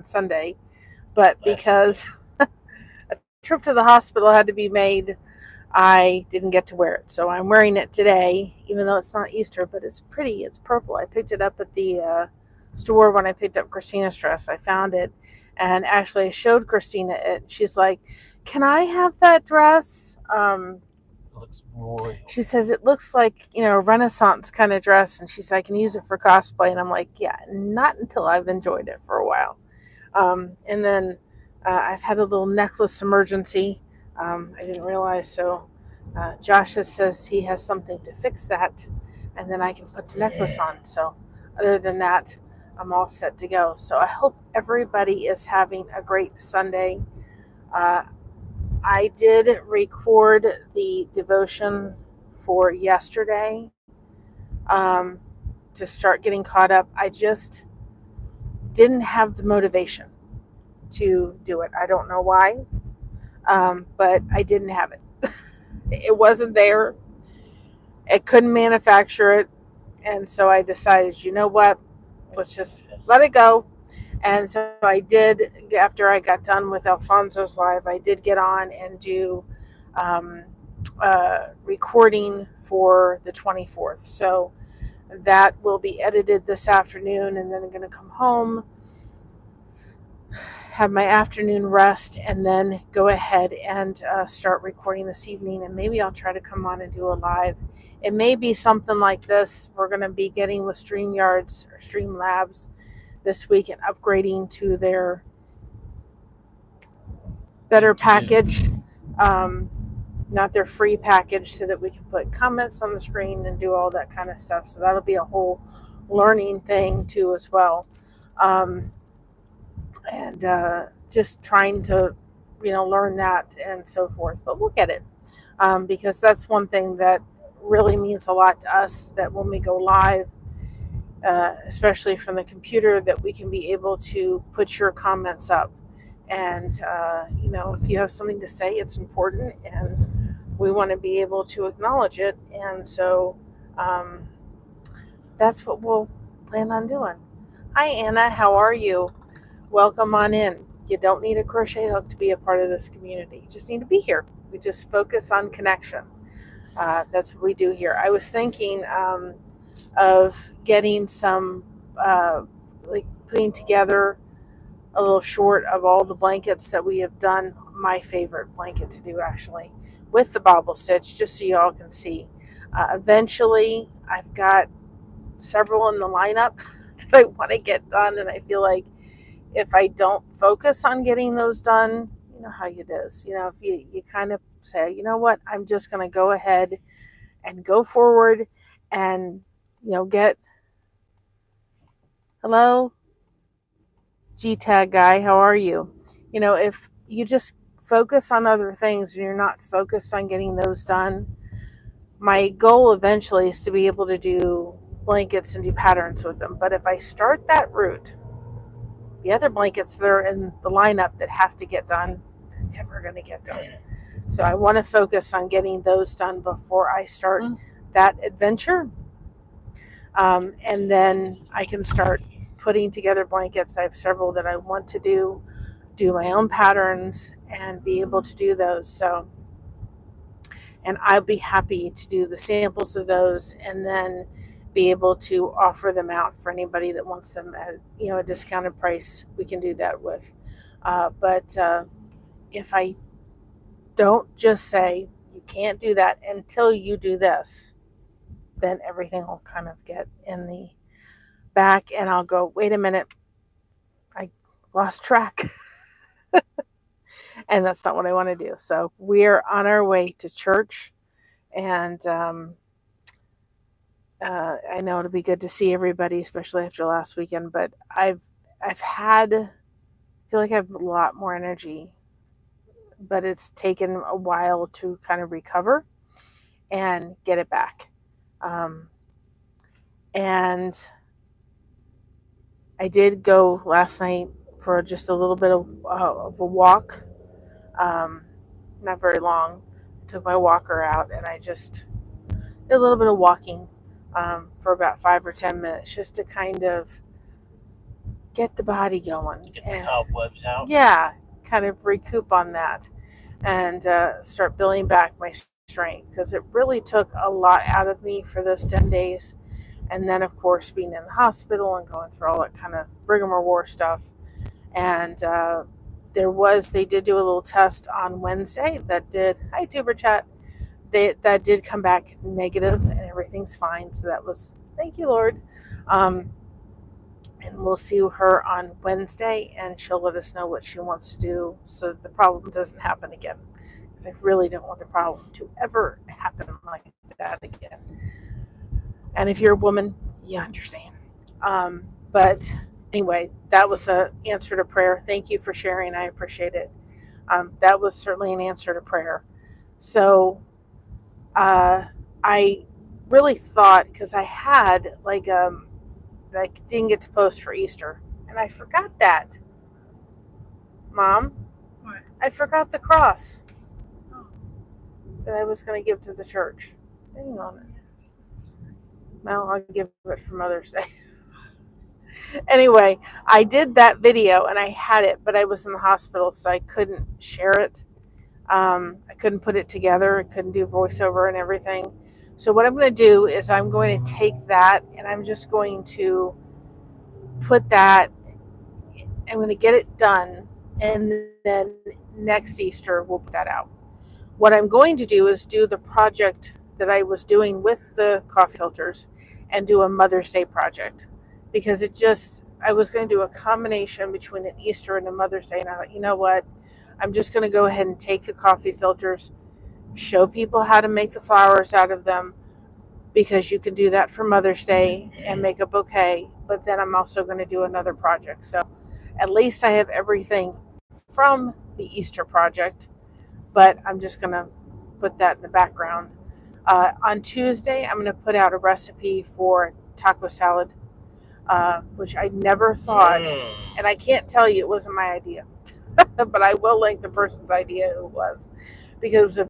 Sunday, but because a trip to the hospital had to be made, I didn't get to wear it. So I'm wearing it today, even though it's not Easter, but it's pretty. It's purple. I picked it up at the store when I picked up Christina's dress. I found it, and actually I showed Christina it. She's like, "Can I have that dress?" Looks royal. She says it looks like, a Renaissance kind of dress, and she said I can use it for cosplay. And I'm like, yeah, not until I've enjoyed it for a while. And then I've had a little necklace emergency. I didn't realize, so Josh says he has something to fix that, and then I can put the necklace on. So other than that, I'm all set to go. So I hope everybody is having a great Sunday. Uh, I did record the devotion for yesterday um, to start getting caught up. I just didn't have the motivation to do it. I don't know why, but I didn't have it. It wasn't there. It couldn't manufacture it. And so I decided, you know what? Let's just let it go. And so I did, after I got done with Alfonso's live, I did get on and do um, recording for the 24th. So that will be edited this afternoon, and then I'm going to come home, have my afternoon rest, and then go ahead and start recording this evening. And maybe I'll try to come on and do a live. It may be something like this. We're going to be getting with StreamYards or Streamlabs this week and upgrading to their better package, not their free package, so that we can put comments on the screen and do all that kind of stuff. So that'll be a whole learning thing too as well. And just trying to, learn that and so forth. But we'll get it, because that's one thing that really means a lot to us, that when we go live, especially from the computer, that we can be able to put your comments up. And, if you have something to say, it's important, and we want to be able to acknowledge it. And so that's what we'll plan on doing. Hi, Anna. How are you? Welcome on in. You don't need a crochet hook to be a part of this community. You just need to be here. We just focus on connection. That's what we do here. I was thinking of getting some, like putting together a little short of all the blankets that we have done. My favorite blanket to do, actually, with the bobble stitch, just so y'all can see. Eventually, I've got several in the lineup that I want to get done, and I feel like if I don't focus on getting those done, you know how it is. If you kind of say, you know what, I'm just going to go ahead and go forward and, get, hello, G-Tag guy, how are you? If you just focus on other things and you're not focused on getting those done, my goal eventually is to be able to do blankets and do patterns with them. But if I start that route, the other blankets that are in the lineup that have to get done, they're never going to get done. So I want to focus on getting those done before I start that adventure. And then I can start putting together blankets. I have several that I want to do my own patterns, and be able to do those. So, and I'll be happy to do the samples of those, and then be able to offer them out for anybody that wants them at a discounted price. We can do that with. But if I don't just say you can't do that until you do this, then everything will kind of get in the back, and I'll go, wait a minute, I lost track. And that's not what I want to do. So we're on our way to church, and I know it'll be good to see everybody, especially after last weekend. But I feel like I have a lot more energy, but it's taken a while to kind of recover and get it back. And I did go last night for just a little bit of a walk. Not very long. I took my walker out, and I just did a little bit of walking for about 5 or 10 minutes, just to kind of get the body going. Get the cobwebs out. Yeah, kind of recoup on that and start building back my strength, because it really took a lot out of me for those 10 days. And then, of course, being in the hospital and going through all that kind of rigmarole stuff. And they did do a little test on Wednesday that did, hi, Tuber Chat, that did come back negative and everything's fine. So that was, thank you, Lord. And we'll see her on Wednesday, and she'll let us know what she wants to do so that the problem doesn't happen again. Because I really don't want the problem to ever happen like that again. And if you're a woman, you understand. But anyway, that was an answer to prayer. Thank you for sharing. I appreciate it. That was certainly an answer to prayer. So I really thought, because I had I didn't get to post for Easter, and I forgot that. Mom, What? I forgot the cross that I was going to give to the church. Hang on it. Well, I'll give it for Mother's Day. Anyway, I did that video and I had it, but I was in the hospital, so I couldn't share it. I couldn't put it together. I couldn't do voiceover and everything. So what I'm going to do is I'm going to take that and I'm just going to put that, I'm going to get it done, and then next Easter we'll put that out. What I'm going to do is do the project that I was doing with the coffee filters and do a Mother's Day project, because I was going to do a combination between an Easter and a Mother's Day, and I thought, you know what, I'm just going to go ahead and take the coffee filters, show people how to make the flowers out of them, because you can do that for Mother's Day and make a bouquet, but then I'm also going to do another project. So at least I have everything from the Easter project, but I'm just going to put that in the background. On Tuesday, I'm going to put out a recipe for taco salad, which I never thought, and I can't tell you it wasn't my idea, but I will link the person's idea who it was, because it was a